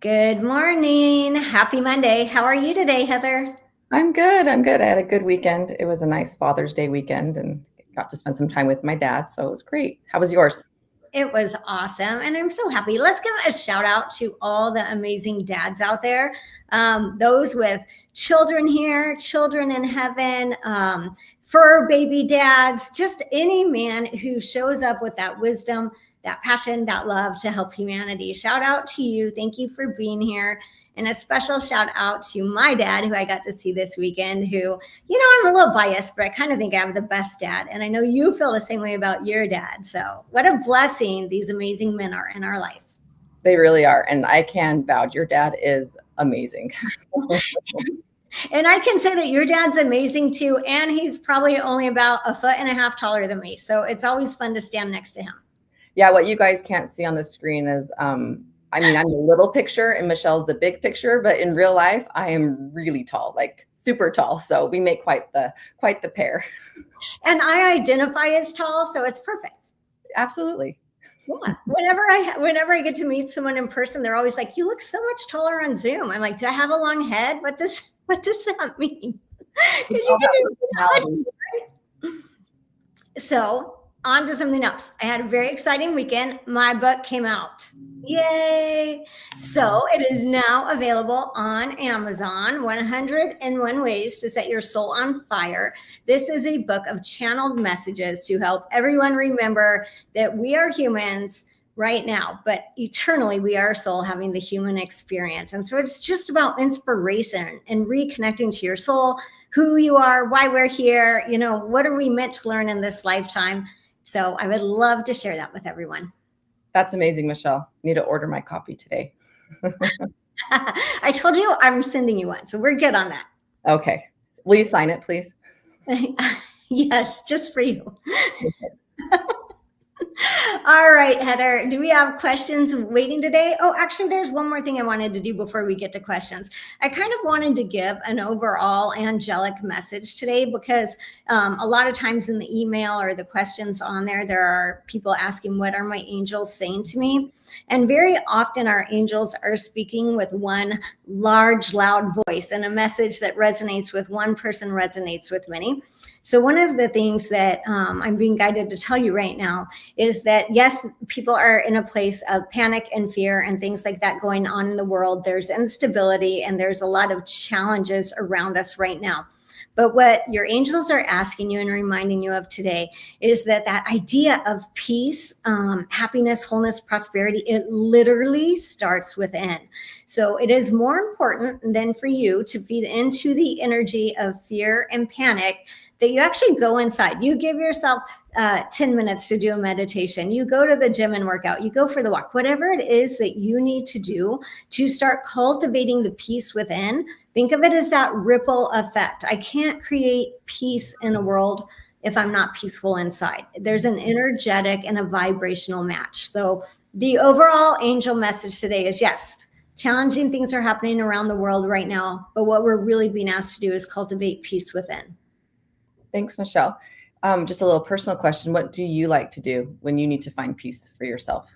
Good morning. Happy Monday. How are you today, Heather? I'm good. I'm good. I had a good weekend. It was a nice Father's Day weekend and got to spend some time with my dad. So it was great. How was yours? It was awesome. And I'm so happy. Let's give a shout out to all the amazing dads out there, those with children here, children in heaven, fur baby dads, just any man who shows up with that wisdom, that passion, that love to help humanity. Shout out to you. Thank you for being here. And a special shout out to my dad, who I got to see this weekend, who, I'm a little biased, but I kind of think I have the best dad. And I know you feel the same way about your dad. So, what a blessing these amazing men are in our life. They really are. And I can vouch your dad is amazing. And I can say that your dad's amazing too. And he's probably only about 1.5 feet taller than me. So, it's always fun to stand next to him. Yeah, what you guys can't see on the screen is I'm the little picture and Michelle's the big picture, but in real life, I am really tall, like super tall. So we make quite the pair. And I identify as tall, so it's perfect. Absolutely. Yeah. Whenever I get to meet someone in person, they're always like, "You look so much taller on Zoom." I'm like, "Do I have a long head? What does that mean?" Because you can do that much, right? So on to something else. I had a very exciting weekend. My book came out. Yay! So it is now available on Amazon, 101 Ways to Set Your Soul on Fire. This is a book of channeled messages to help everyone remember that we are humans right now, but eternally we are a soul having the human experience. And so it's just about inspiration and reconnecting to your soul, who you are, why we're here, what are we meant to learn in this lifetime. So I would love to share that with everyone. That's amazing, Michelle. I need to order my copy today. I told you I'm sending you one, so we're good on that. Okay. Will you sign it, please? Yes, just for you. All right, Heather, do we have questions waiting today? Oh, actually, there's one more thing I wanted to do before we get to questions. I kind of wanted to give an overall angelic message today because a lot of times in the email or the questions on there are people asking, what are my angels saying to me? And very often our angels are speaking with one large, loud voice, and a message that resonates with one person resonates with many. So one of the things that I'm being guided to tell you right now is that, yes, people are in a place of panic and fear and things like that going on in the world. There's instability and there's a lot of challenges around us right now. But what your angels are asking you and reminding you of today is that idea of peace, happiness, wholeness, prosperity, it literally starts within. So it is more important than for you to feed into the energy of fear and panic that you actually go inside. You give yourself 10 minutes to do a meditation. You go to the gym and work out. You go for the walk. Whatever it is that you need to do to start cultivating the peace within, think of it as that ripple effect. I can't create peace in a world if I'm not peaceful inside. There's an energetic and a vibrational match. So the overall angel message today is, yes, challenging things are happening around the world right now, but what we're really being asked to do is cultivate peace within. Thanks, Michelle. Just a little personal question. What do you like to do when you need to find peace for yourself?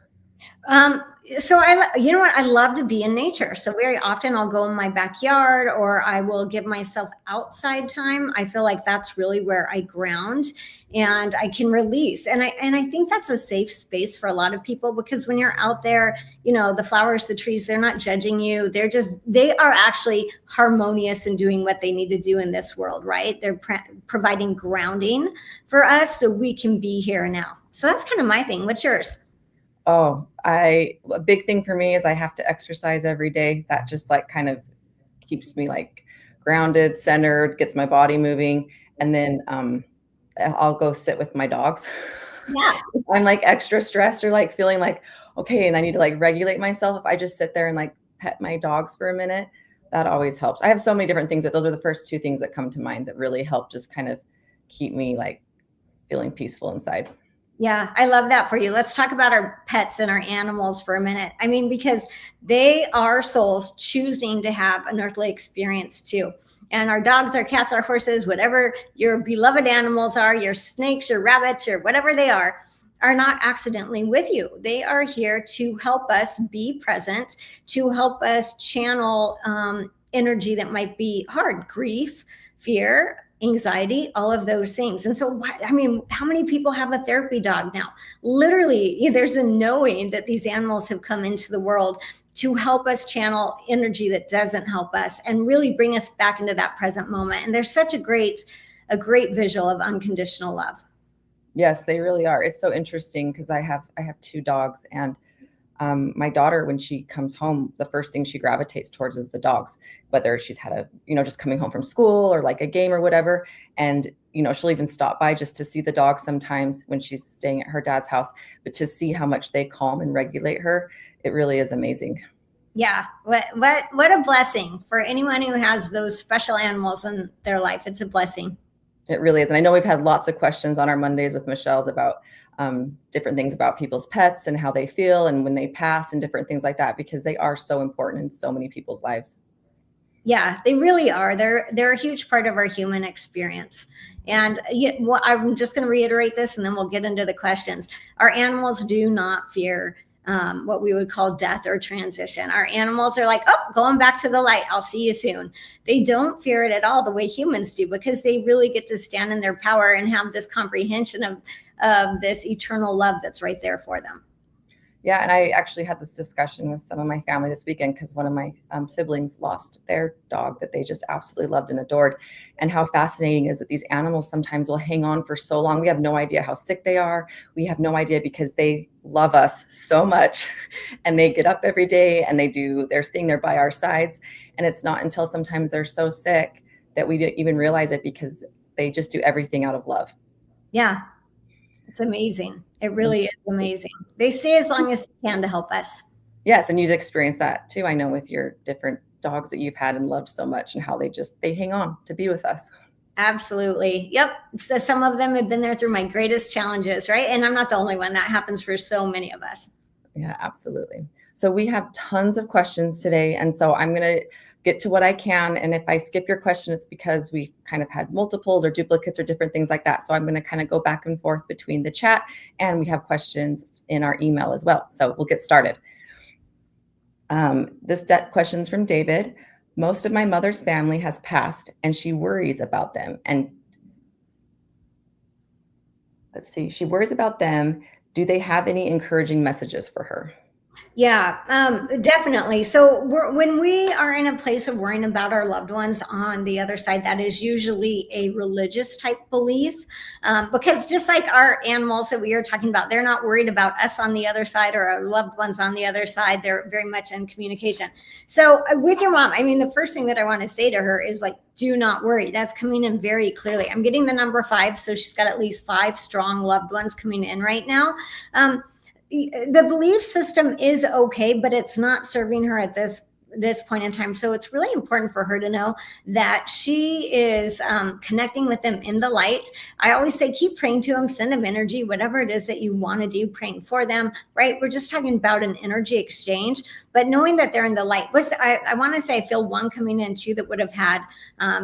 So I love to be in nature. So very often I'll go in my backyard or I will give myself outside time. I feel like that's really where I ground and I can release. And I think that's a safe space for a lot of people because when you're out there, the flowers, the trees, they're not judging you. They are actually harmonious in doing what they need to do in this world, right? They're providing grounding for us so we can be here now. So that's kind of my thing. What's yours? Oh, a big thing for me is I have to exercise every day. That just kind of keeps me grounded, centered, gets my body moving. And then I'll go sit with my dogs. Yeah. I'm extra stressed or feeling okay, and I need to regulate myself. If I just sit there and pet my dogs for a minute, that always helps. I have so many different things, but those are the first two things that come to mind that really help just kind of keep me feeling peaceful inside. Yeah, I love that for you. Let's talk about our pets and our animals for a minute. I mean, because they are souls choosing to have an earthly experience too. And our dogs, our cats, our horses, whatever your beloved animals are, your snakes, your rabbits, or whatever they are are not accidentally with you. They are here to help us be present, to help us channel energy that might be hard, grief, fear, anxiety, all of those things. And so, I mean, how many people have a therapy dog now? Literally, there's a knowing that these animals have come into the world to help us channel energy that doesn't help us and really bring us back into that present moment. And there's such a great visual of unconditional love. Yes, they really are. It's so interesting because I have two dogs, and my daughter, when she comes home, the first thing she gravitates towards is the dogs, whether she's had a, just coming home from school or like a game or whatever. And, she'll even stop by just to see the dog sometimes when she's staying at her dad's house, but to see how much they calm and regulate her, it really is amazing. Yeah. What a blessing for anyone who has those special animals in their life. It's a blessing. It really is. And I know we've had lots of questions on our Mondays with Michelle's about different things about people's pets and how they feel and when they pass and different things like that, because they are so important in so many people's lives. Yeah, they really are. They're a huge part of our human experience. And I'm just going to reiterate this, and then we'll get into the questions. Our animals do not fear what we would call death or transition. Our animals are like, oh, going back to the light. I'll see you soon. They don't fear it at all the way humans do, because they really get to stand in their power and have this comprehension of this eternal love that's right there for them. Yeah, and I actually had this discussion with some of my family this weekend because one of my siblings lost their dog that they just absolutely loved and adored. And how fascinating is that these animals sometimes will hang on for so long. We have no idea how sick they are. We have no idea, because they love us so much and they get up every day and they do their thing. They're by our sides. And it's not until sometimes they're so sick that we didn't even realize it, because they just do everything out of love. Yeah. It's amazing. It really is amazing. They stay as long as they can to help us. Yes. And you've experienced that too, I know, with your different dogs that you've had and loved so much, and how they hang on to be with us. Absolutely. Yep. So some of them have been there through my greatest challenges, right? And I'm not the only one. That happens for so many of us. Yeah, absolutely. So we have tons of questions today. And so I'm going to get to what I can. And if I skip your question, it's because we kind of had multiples or duplicates or different things like that. So I'm going to kind of go back and forth between the chat, and we have questions in our email as well. So we'll get started. This question's from David. Most of my mother's family has passed, and she worries about them. And let's see, she worries about them. Do they have any encouraging messages for her? Yeah, definitely. So when we are in a place of worrying about our loved ones on the other side, that is usually a religious type belief, because just like our animals that we are talking about, they're not worried about us on the other side or our loved ones on the other side. They're very much in communication. So with your mom, I mean, the first thing that I want to say to her is like, do not worry. That's coming in very clearly. I'm getting the number 5. So she's got at least 5 strong loved ones coming in right now. The belief system is okay, but it's not serving her at this point in time. So it's really important for her to know that she is connecting with them in the light. I always say, keep praying to them, send them energy, whatever it is that you want to do, praying for them, right? We're just talking about an energy exchange, but knowing that they're in the light. I want to say, I feel one coming in too that would have had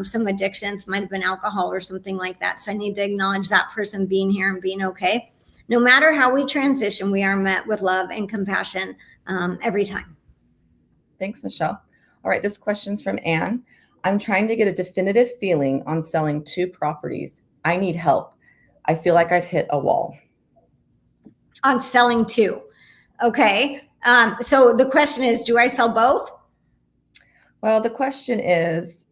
some addictions, might have been alcohol or something like that. So I need to acknowledge that person being here and being okay. No matter how we transition, we are met with love and compassion every time. Thanks, Michelle. All right, this question's from Anne. I'm trying to get a definitive feeling on selling 2 properties. I need help. I feel like I've hit a wall. On selling 2. Okay. So the question is, do I sell both? Well, the question is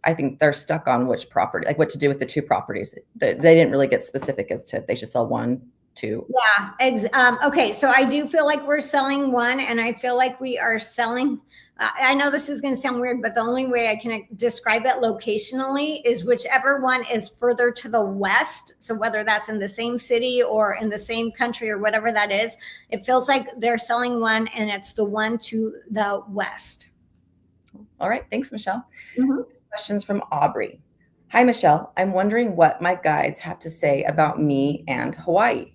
I think they're stuck on which property, like what to do with the 2 properties. They didn't really get specific as to if they should sell 1, 2. Yeah. Okay. So I do feel like we're selling 1, and I feel like we are selling. I know this is going to sound weird, but the only way I can describe it locationally is whichever one is further to the west. So whether that's in the same city or in the same country or whatever that is, it feels like they're selling 1, and it's the one to the west. All right. Thanks, Michelle. Mm-hmm. This question's from Aubrey. Hi, Michelle. I'm wondering what my guides have to say about me and Hawaii.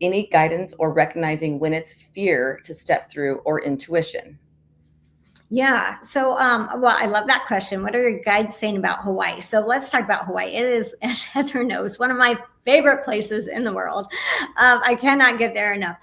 Any guidance or recognizing when it's fear to step through or intuition? Yeah. So, well, I love that question. What are your guides saying about Hawaii? So let's talk about Hawaii. It is, as Heather knows, one of my favorite places in the world. I cannot get there enough.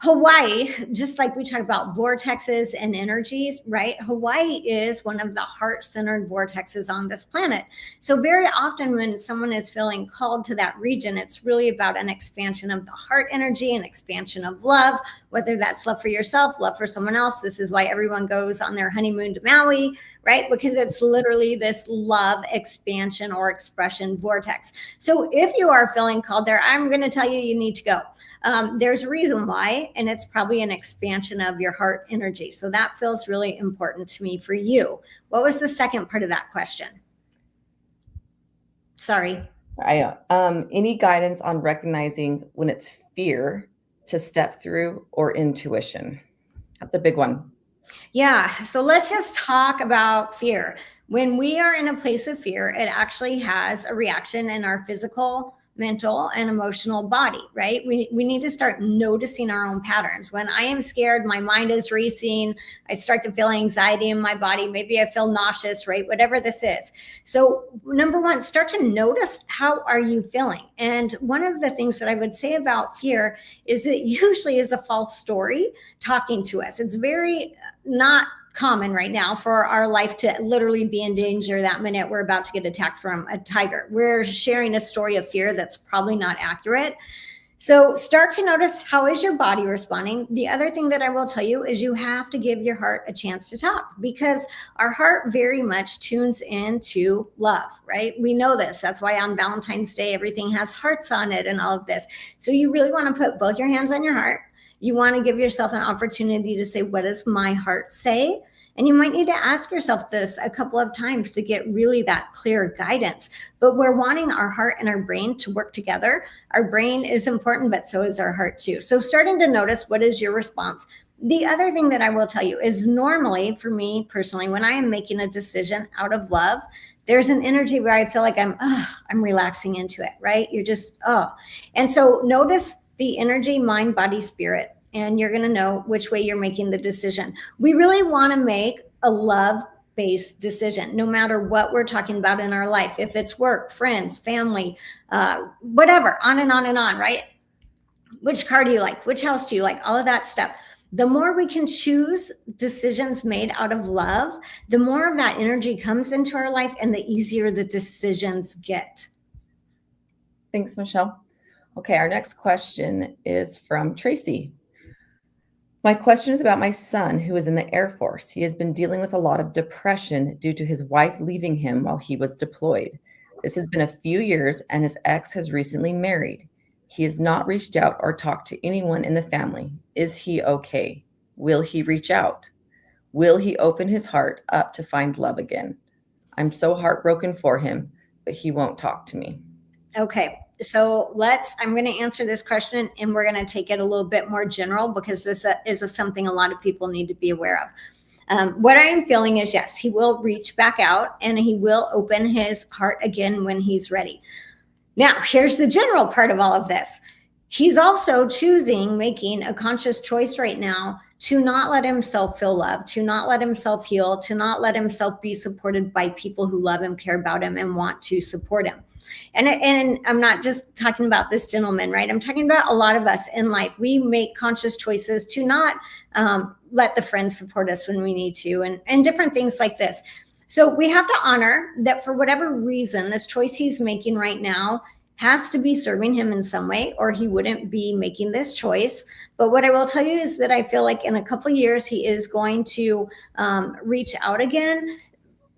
Hawaii, just like we talk about vortexes and energies, right? Hawaii is one of the heart-centered vortexes on this planet. So very often when someone is feeling called to that region, it's really about an expansion of the heart energy, an expansion of love, whether that's love for yourself, love for someone else. This is why everyone goes on their honeymoon to Maui, right? Because it's literally this love expansion or expression vortex. So if you are feeling called there, I'm going to tell you, you need to go. There's a reason why, and it's probably an expansion of your heart energy. So that feels really important to me for you. What was the second part of that question? Sorry. Any guidance on recognizing when it's fear to step through or intuition? That's a big one. Yeah. So let's just talk about fear. When we are in a place of fear, it actually has a reaction in our physical, mental, and emotional body, right? We need to start noticing our own patterns. When I am scared, my mind is racing. I start to feel anxiety in my body. Maybe I feel nauseous, right? Whatever this is. So number one, start to notice, how are you feeling? And one of the things that I would say about fear is it usually is a false story talking to us. It's very not common right now for our life to literally be in danger that minute we're about to get attacked from a tiger. We're sharing a story of fear that's probably not accurate. So start to notice, how is your body responding? The other thing that I will tell you is you have to give your heart a chance to talk, because our heart very much tunes into love, right? We know this. That's why on Valentine's Day, everything has hearts on it and all of this. So you really want to put both your hands on your heart. You want to give yourself an opportunity to say, what does my heart say? And you might need to ask yourself this a couple of times to get really that clear guidance. But we're wanting our heart and our brain to work together. Our brain is important, but so is our heart too. So starting to notice, what is your response? The other thing that I will tell you is, normally for me personally, when I am making a decision out of love, there's an energy where I feel like I'm relaxing into it, right? You're just, And so notice the energy, mind, body, spirit, and you're going to know which way you're making the decision. We really want to make a love-based decision, no matter what we're talking about in our life. If it's work, friends, family, whatever, on and on and on, right? Which car do you like? Which house do you like? All of that stuff. The more we can choose decisions made out of love, the more of that energy comes into our life and the easier the decisions get. Thanks, Michelle. Okay, our next question is from Tracy. My question is about my son, who is in the Air Force. He has been dealing with a lot of depression due to his wife leaving him while he was deployed. This has been a few years, and his ex has recently married. He has not reached out or talked to anyone in the family. Is he okay? Will he reach out? Will he open his heart up to find love again? I'm so heartbroken for him, but he won't talk to me. Okay, so I'm going to answer this question, and we're going to take it a little bit more general, because this is something a lot of people need to be aware of. What I am feeling is, yes, he will reach back out and he will open his heart again when he's ready. Now, here's the general part of all of this. He's also making a conscious choice right now to not let himself feel love, to not let himself heal, to not let himself be supported by people who love him, care about him, and want to support him. And I'm not just talking about this gentleman, right? I'm talking about a lot of us in life. We make conscious choices to not let the friends support us when we need to, and different things like this. So we have to honor that for whatever reason, this choice he's making right now has to be serving him in some way, or he wouldn't be making this choice. But what I will tell you is that I feel like in a couple of years, he is going to reach out again.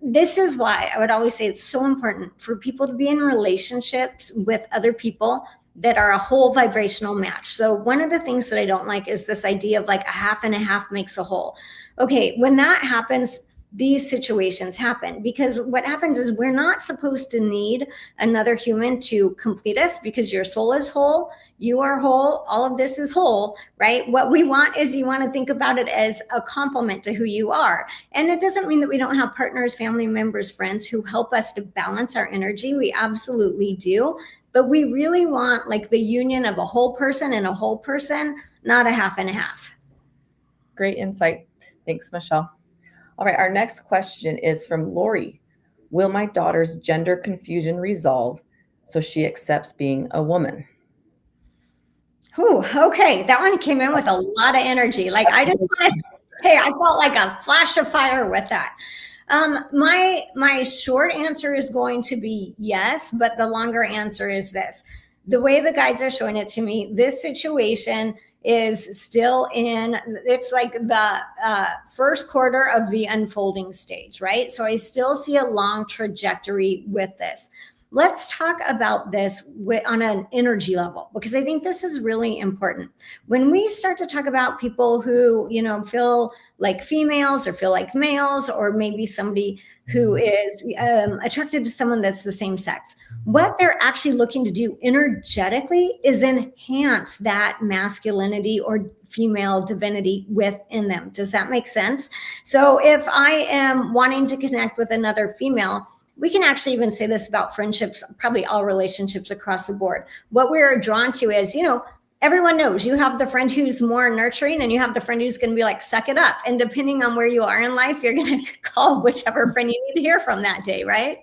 This is why I would always say it's so important for people to be in relationships with other people that are a whole vibrational match. So one of the things that I don't like is this idea of like a half and a half makes a whole. Okay, when that happens, these situations happen, because what happens is we're not supposed to need another human to complete us, because your soul is whole, you are whole, all of this is whole, right? What we want is, you want to think about it as a complement to who you are. And it doesn't mean that we don't have partners, family members, friends who help us to balance our energy. We absolutely do. But we really want like the union of a whole person and a whole person, not a half and a half. Great insight. Thanks, Michelle. All right, our next question is from Lori. Will my daughter's gender confusion resolve so she accepts being a woman. Whew, okay, that one came in with a lot of energy. Like I just want to say, I felt like a flash of fire with that. My short answer is going to be yes, but the longer answer is this. The way the guides are showing it to me, this situation is still in, it's like the first quarter of the unfolding stage, right? So I still see a long trajectory with this. Let's talk about this on an energy level, because I think this is really important. When we start to talk about people who, feel like females or feel like males, or maybe somebody who is attracted to someone that's the same sex, what they're actually looking to do energetically is enhance that masculinity or female divinity within them. Does that make sense? So if I am wanting to connect with another female, we can actually even say this about friendships, probably all relationships across the board. What we're drawn to is, everyone knows you have the friend who's more nurturing and you have the friend who's going to be like, suck it up. And depending on where you are in life, you're going to call whichever friend you need to hear from that day, right?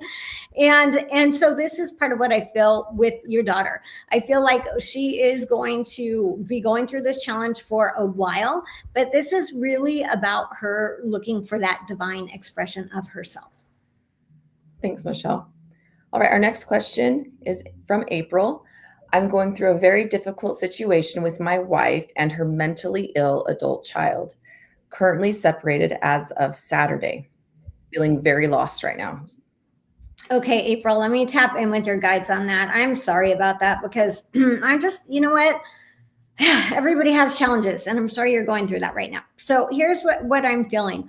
And so this is part of what I feel with your daughter. I feel like she is going to be going through this challenge for a while, but this is really about her looking for that divine expression of herself. Thanks, Michelle. All right, our next question is from April. I'm going through a very difficult situation with my wife and her mentally ill adult child, currently separated as of Saturday. Feeling very lost right now. Okay, April, let me tap in with your guides on that. I'm sorry about that, because I'm just, what? Everybody has challenges, and I'm sorry you're going through that right now. So here's what I'm feeling.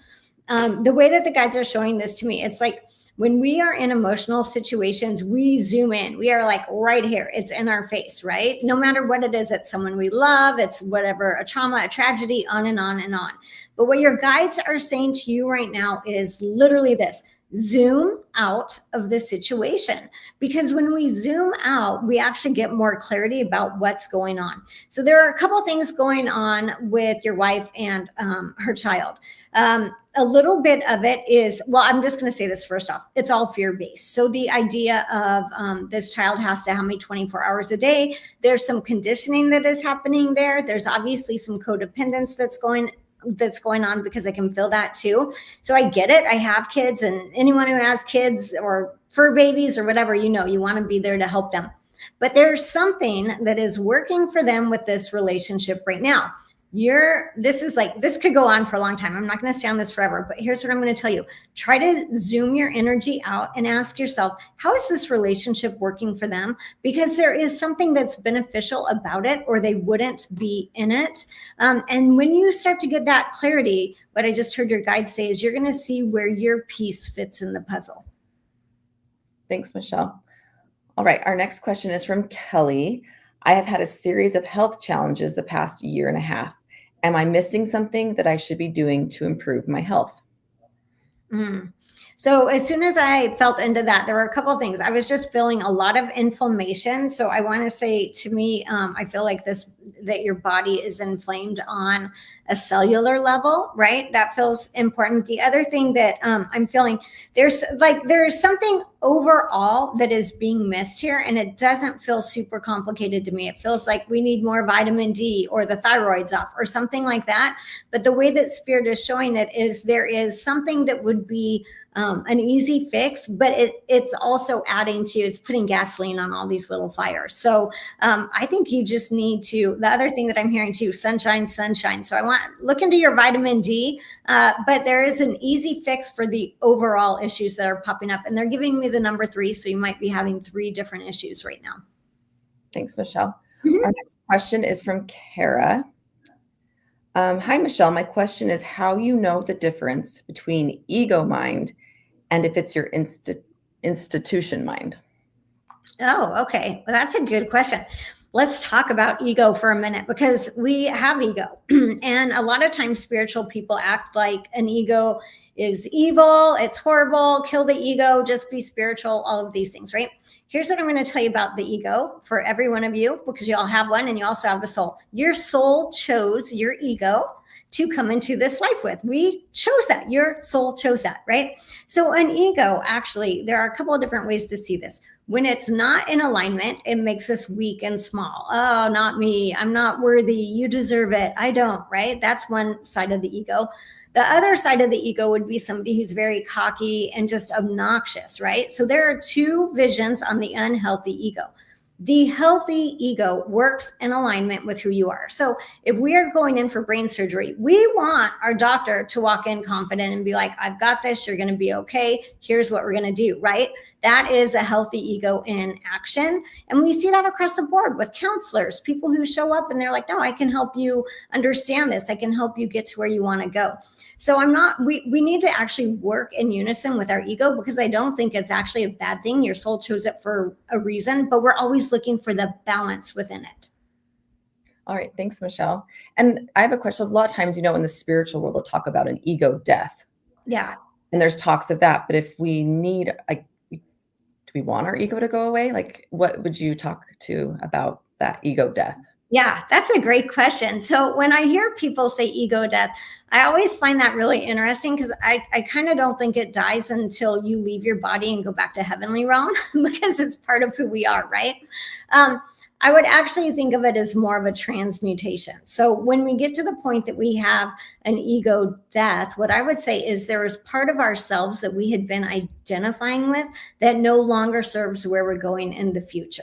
The way that the guides are showing this to me, it's like, when we are in emotional situations, we zoom in. We are like right here. It's in our face, right? No matter what it is, it's someone we love, it's whatever, a trauma, a tragedy, on and on and on. But what your guides are saying to you right now is literally this: zoom out of the situation. Because when we zoom out, we actually get more clarity about what's going on. So there are a couple of things going on with your wife and her child. A little bit of it is, well, I'm just going to say this first off, it's all fear-based. So the idea of this child has to have me 24 hours a day. There's some conditioning that is happening there. There's obviously some codependence that's going on, because I can feel that too. So I get it. I have kids, and anyone who has kids or fur babies or whatever, you want to be there to help them. But there's something that is working for them with this relationship right now. This could go on for a long time. I'm not going to stay on this forever, but here's what I'm going to tell you. Try to zoom your energy out and ask yourself, how is this relationship working for them? Because there is something that's beneficial about it, or they wouldn't be in it. And when you start to get that clarity, what I just heard your guide say is you're going to see where your piece fits in the puzzle. Thanks, Michelle. All right, our next question is from Kelly. I have had a series of health challenges the past year and a half. Am I missing something that I should be doing to improve my health? So as soon as I felt into that, there were a couple of things. I was just feeling a lot of inflammation. So I want to say, to me, I feel like that your body is inflamed on a cellular level, right? That feels important. The other thing that I'm feeling, there's something overall that is being missed here, and it doesn't feel super complicated to me. It feels like we need more vitamin D, or the thyroid's off, or something like that. But the way that Spirit is showing it is there is something that would be an easy fix, but it's also it's putting gasoline on all these little fires. So I think you just need to, the other thing that I'm hearing too, sunshine. So I want, look into your vitamin D, but there is an easy fix for the overall issues that are popping up. And they're giving me the number 3. So you might be having 3 different issues right now. Thanks, Michelle. Our next question is from Kara. Hi, Michelle. My question is how you know the difference between ego mind and if it's your institution mind. Oh, okay. Well, that's a good question. Let's talk about ego for a minute, because we have ego. And a lot of times spiritual people act like an ego is evil, it's horrible, kill the ego, just be spiritual, all of these things, right? Here's what I'm going to tell you about the ego for every one of you, because you all have one and you also have a soul. Your soul chose your ego. to come into this life with. We chose that. Your soul chose that, right? So an ego, actually, there are a couple of different ways to see this. When it's not in alignment, it makes us weak and small. Oh, not me. I'm not worthy. You deserve it. I don't, right? That's one side of the ego. The other side of the ego would be somebody who's very cocky and just obnoxious, right? So there are two visions on the unhealthy ego. The healthy ego works in alignment with who you are. So if we are going in for brain surgery, we want our doctor to walk in confident and be like, I've got this, you're going to be okay. Here's what we're going to do, right? That is a healthy ego in action. And we see that across the board with counselors, people who show up and they're like, no, I can help you understand this. I can help you get to where you want to go. So we need to actually work in unison with our ego, because I don't think it's actually a bad thing. Your soul chose it for a reason, but we're always looking for the balance within it. All right. Thanks, Michelle. And I have a question. A lot of times, in the spiritual world, they'll talk about an ego death. Yeah. And there's talks of that. But if we need, do we want our ego to go away? Like, what would you talk to about that ego death? Yeah, that's a great question. So when I hear people say ego death, I always find that really interesting, because I kind of don't think it dies until you leave your body and go back to heavenly realm, because it's part of who we are, right? I would actually think of it as more of a transmutation. So when we get to the point that we have an ego death, what I would say is there is part of ourselves that we had been identifying with that no longer serves where we're going in the future.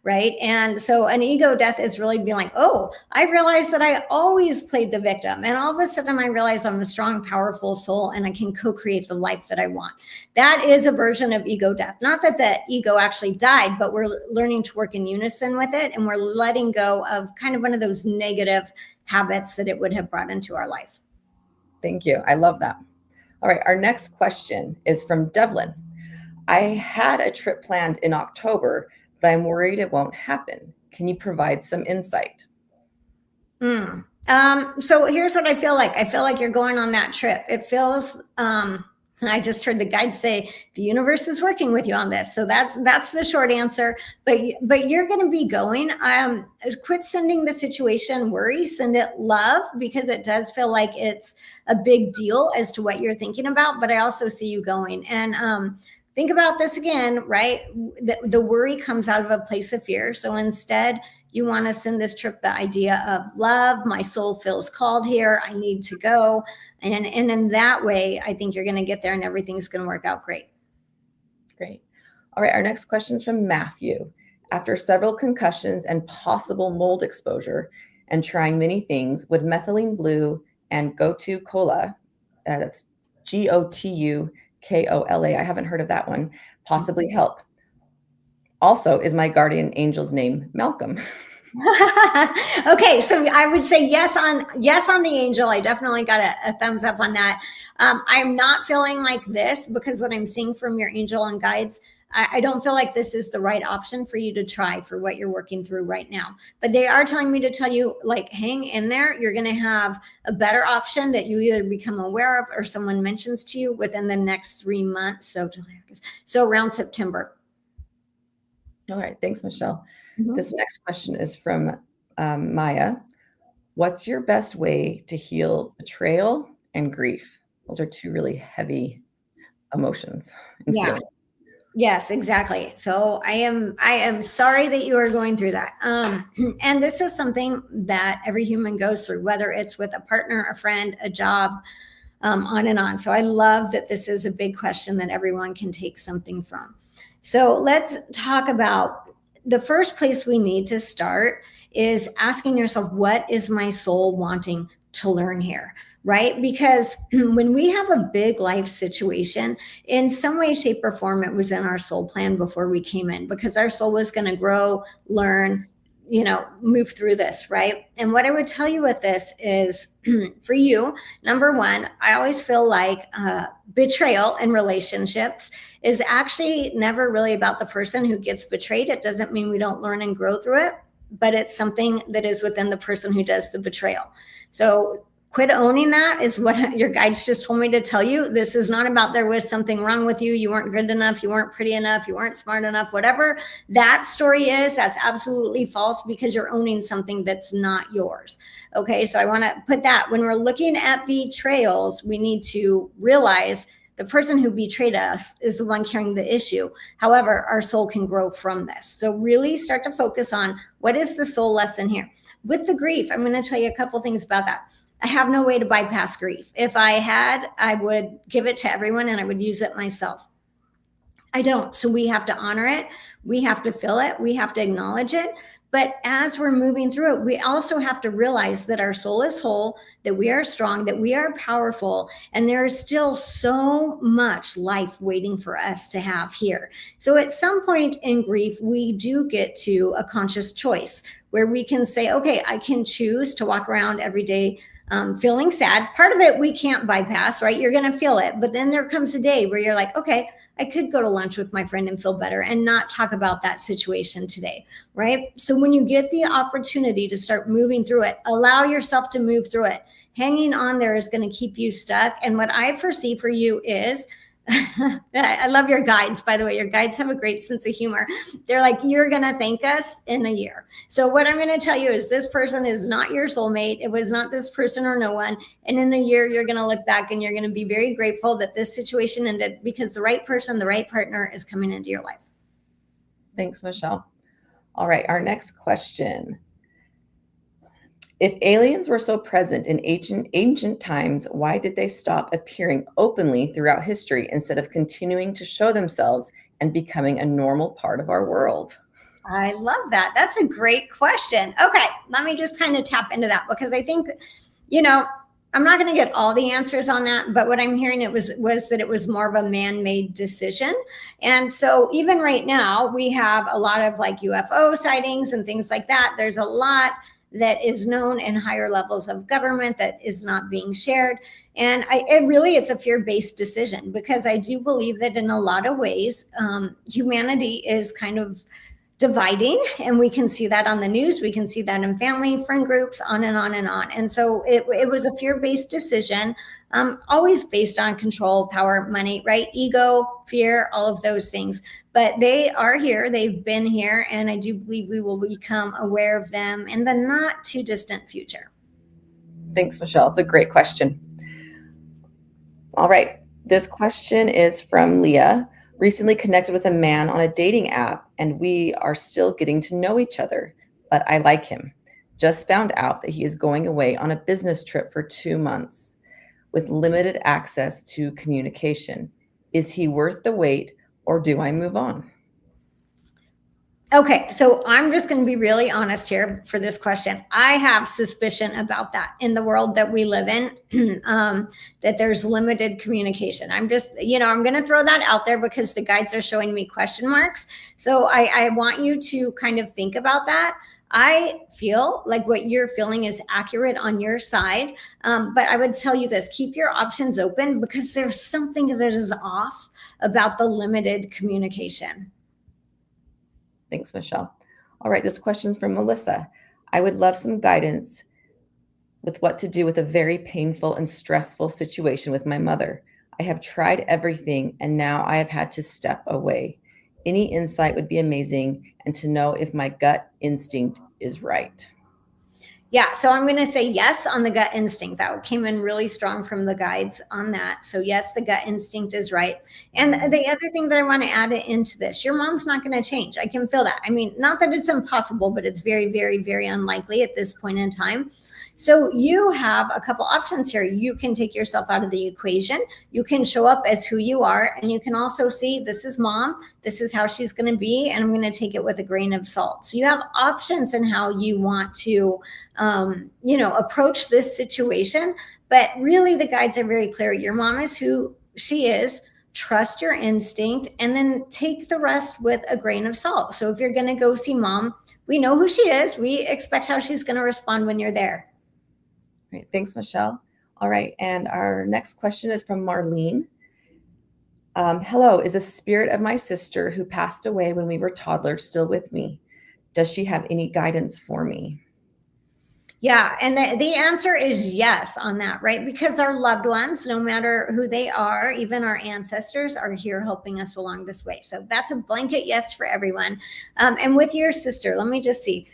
Right. And so an ego death is really being like, oh, I realized that I always played the victim. And all of a sudden I realize I'm a strong, powerful soul and I can co-create the life that I want. That is a version of ego death. Not that the ego actually died, but we're learning to work in unison with it. And we're letting go of kind of one of those negative habits that it would have brought into our life. Thank you. I love that. All right. Our next question is from Devlin. I had a trip planned in October, but I'm worried it won't happen. Can you provide some insight? So here's what I feel like. I feel like you're going on that trip. It feels, I just heard the guide say the universe is working with you on this. So that's the short answer. But you're going to be going. Quit sending the situation worry. Send it love, because it does feel like it's a big deal as to what you're thinking about. But I also see you going. And think about this again, right? The worry comes out of a place of fear. So instead, you want to send this trip the idea of love. My soul feels called here. I need to go. And in that way, I think you're going to get there and everything's going to work out great. Great. All right. Our next question is from Matthew. After several concussions and possible mold exposure and trying many things, would methylene blue and gotu kola, that's GOTU KOLA, I haven't heard of that one, possibly help? Also, is my guardian angel's name Malcolm? Okay, so I would say yes on the angel. I definitely got a thumbs up on that. I'm not feeling like this, because what I'm seeing from your angel and guides, I don't feel like this is the right option for you to try for what you're working through right now. But they are telling me to tell you, like, hang in there. You're going to have a better option that you either become aware of or someone mentions to you within the next 3 months. So around September. All right. Thanks, Michelle. Mm-hmm. This next question is from Maya. What's your best way to heal betrayal and grief? Those are two really heavy emotions and feelings. Yes, exactly. So I am sorry that you are going through that. And this is something that every human goes through, whether it's with a partner, a friend, a job, on and on. So I love that this is a big question that everyone can take something from. So let's talk about the first place we need to start is asking yourself, what is my soul wanting to learn here? Right? Because when we have a big life situation, in some way, shape, or form, it was in our soul plan before we came in, because our soul was going to grow, learn, move through this, right? And what I would tell you with this is, for you, number one, I always feel like betrayal in relationships is actually never really about the person who gets betrayed. It doesn't mean we don't learn and grow through it, but it's something that is within the person who does the betrayal. So Quit owning that is what your guides just told me to tell you. This is not about there was something wrong with you. You weren't good enough. You weren't pretty enough. You weren't smart enough. Whatever that story is, that's absolutely false because you're owning something that's not yours. Okay, so I want to put that when we're looking at betrayals, we need to realize the person who betrayed us is the one carrying the issue. However, our soul can grow from this. So really start to focus on what is the soul lesson here. With the grief, I'm going to tell you a couple things about that. I have no way to bypass grief. If I had, I would give it to everyone and I would use it myself. I don't. So we have to honor it. We have to feel it. We have to acknowledge it. But as we're moving through it, we also have to realize that our soul is whole, that we are strong, that we are powerful, and there is still so much life waiting for us to have here. So at some point in grief, we do get to a conscious choice where we can say, okay, I can choose to walk around every day feeling sad. Part of it we can't bypass, right? You're going to feel it. But then there comes a day where you're like, okay, I could go to lunch with my friend and feel better and not talk about that situation today, right? So when you get the opportunity to start moving through it, allow yourself to move through it. Hanging on there is going to keep you stuck. And what I foresee for you is, I love your guides, by the way. Your guides have a great sense of humor. They're like, you're going to thank us in a year. So what I'm going to tell you is this person is not your soulmate. It was not this person or no one. And in a year, you're going to look back and you're going to be very grateful that this situation ended because the right person, the right partner is coming into your life. Thanks, Michelle. All right, our next question. If aliens were so present in ancient times, why did they stop appearing openly throughout history instead of continuing to show themselves and becoming a normal part of our world? I love that. That's a great question. Okay, let me just kind of tap into that because I think, I'm not going to get all the answers on that, but what I'm hearing was that it was more of a man-made decision. And so even right now, we have a lot of like UFO sightings and things like that. There's a lot that is known in higher levels of government that is not being shared. And it's a fear-based decision because I do believe that in a lot of ways, humanity is kind of dividing, and we can see that on the news. We can see that in family, friend groups, on and on and on. And so it was a fear-based decision, always based on control, power, money, right? Ego, fear, all of those things. But they are here. They've been here. And I do believe we will become aware of them in the not too distant future. Thanks, Michelle. It's a great question. All right. This question is from Leah. Recently connected with a man on a dating app, and we are still getting to know each other, but I like him. Just found out that he is going away on a business trip for 2 months with limited access to communication. Is he worth the wait, or do I move on? Okay, so I'm just going to be really honest here for this question. I have suspicion about that in the world that we live in, that there's limited communication. I'm just, I'm going to throw that out there because the guides are showing me question marks. So I want you to kind of think about that. I feel like what you're feeling is accurate on your side. But I would tell you this, keep your options open because there's something that is off about the limited communication. Thanks, Michelle. All right, this question's from Melissa. I would love some guidance with what to do with a very painful and stressful situation with my mother. I have tried everything and now I have had to step away. Any insight would be amazing, and to know if my gut instinct is right. Yeah, so I'm going to say yes on the gut instinct. That came in really strong from the guides on that. So yes, the gut instinct is right. And the other thing that I want to add into this, your mom's not going to change. I can feel that. I mean, not that it's impossible, but it's very, very, very unlikely at this point in time. So you have a couple options here. You can take yourself out of the equation. You can show up as who you are, and you can also see this is mom. This is how she's going to be, and I'm going to take it with a grain of salt. So you have options in how you want to, approach this situation. But really, the guides are very clear. Your mom is who she is. Trust your instinct, and then take the rest with a grain of salt. So if you're going to go see mom, we know who she is. We expect how she's going to respond when you're there. Great. Thanks, Michelle. All right. And our next question is from Marlene. Hello, is the spirit of my sister who passed away when we were toddlers still with me? Does she have any guidance for me? Yeah, and the answer is yes on that, right? Because our loved ones, no matter who they are, even our ancestors, are here helping us along this way. So that's a blanket yes for everyone. And with your sister, let me just see.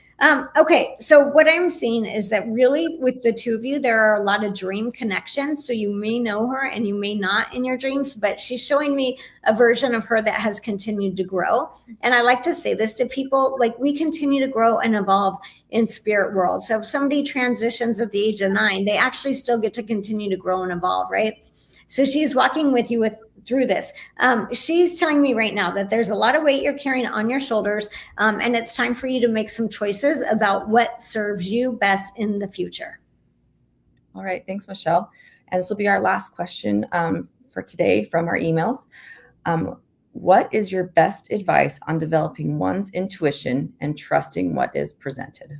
Okay, so what I'm seeing is that really with the two of you, there are a lot of dream connections. So you may know her and you may not in your dreams, but she's showing me a version of her that has continued to grow. And I like to say this to people, like we continue to grow and evolve in spirit world. So if somebody transitions at the age of 9, they actually still get to continue to grow and evolve, right? So she's walking with you through this. She's telling me right now that there's a lot of weight you're carrying on your shoulders, and it's time for you to make some choices about what serves you best in the future. All right, thanks, Michelle. And this will be our last question for today from our emails. What is your best advice on developing one's intuition and trusting what is presented?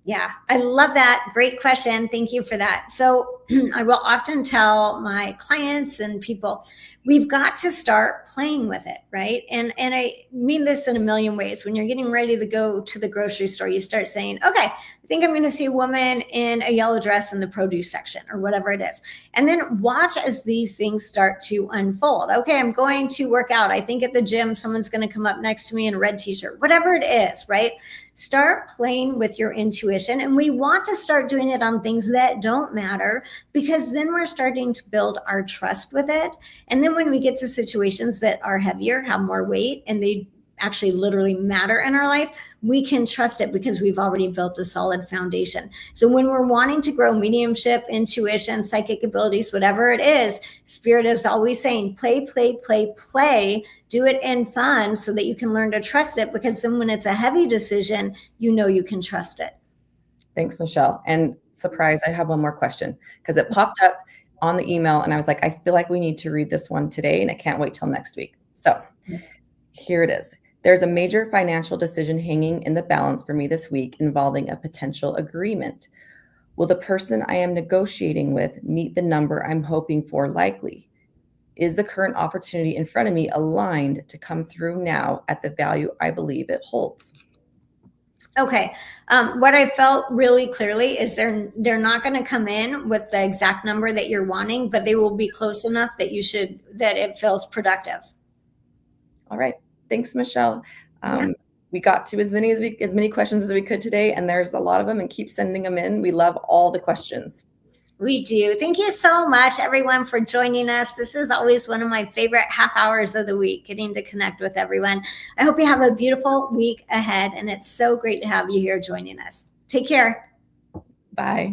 Yeah, I love that. Great question. Thank you for that. So I will often tell my clients and people, we've got to start playing with it, right? And I mean this in a million ways. When you're getting ready to go to the grocery store, you start saying, okay, I think I'm going to see a woman in a yellow dress in the produce section or whatever it is. And then watch as these things start to unfold. Okay, I'm going to work out. I think at the gym, someone's going to come up next to me in a red t-shirt, whatever it is, right? Start playing with your intuition. And we want to start doing it on things that don't matter, because then we're starting to build our trust with it. And then when we get to situations that are heavier, have more weight, and they actually literally matter in our life, we can trust it because we've already built a solid foundation. So when we're wanting to grow mediumship, intuition, psychic abilities, whatever it is, Spirit is always saying, play, play, play, play, do it in fun so that you can learn to trust it, because then when it's a heavy decision, you know you can trust it. Thanks, Michelle. And surprise, I have one more question because it popped up on the email and I was like, I feel like we need to read this one today and I can't wait till next week. So here it is. There's a major financial decision hanging in the balance for me this week involving a potential agreement. Will the person I am negotiating with meet the number I'm hoping for likely? Is the current opportunity in front of me aligned to come through now at the value I believe it holds? Okay. What I felt really clearly is they're not going to come in with the exact number that you're wanting, but they will be close enough that that it feels productive. All right. Thanks, Michelle. Yeah. We got to as many questions as we could today, and there's a lot of them, and keep sending them in. We love all the questions. We do. Thank you so much, everyone, for joining us. This is always one of my favorite half hours of the week, getting to connect with everyone. I hope you have a beautiful week ahead, and it's so great to have you here joining us. Take care. Bye.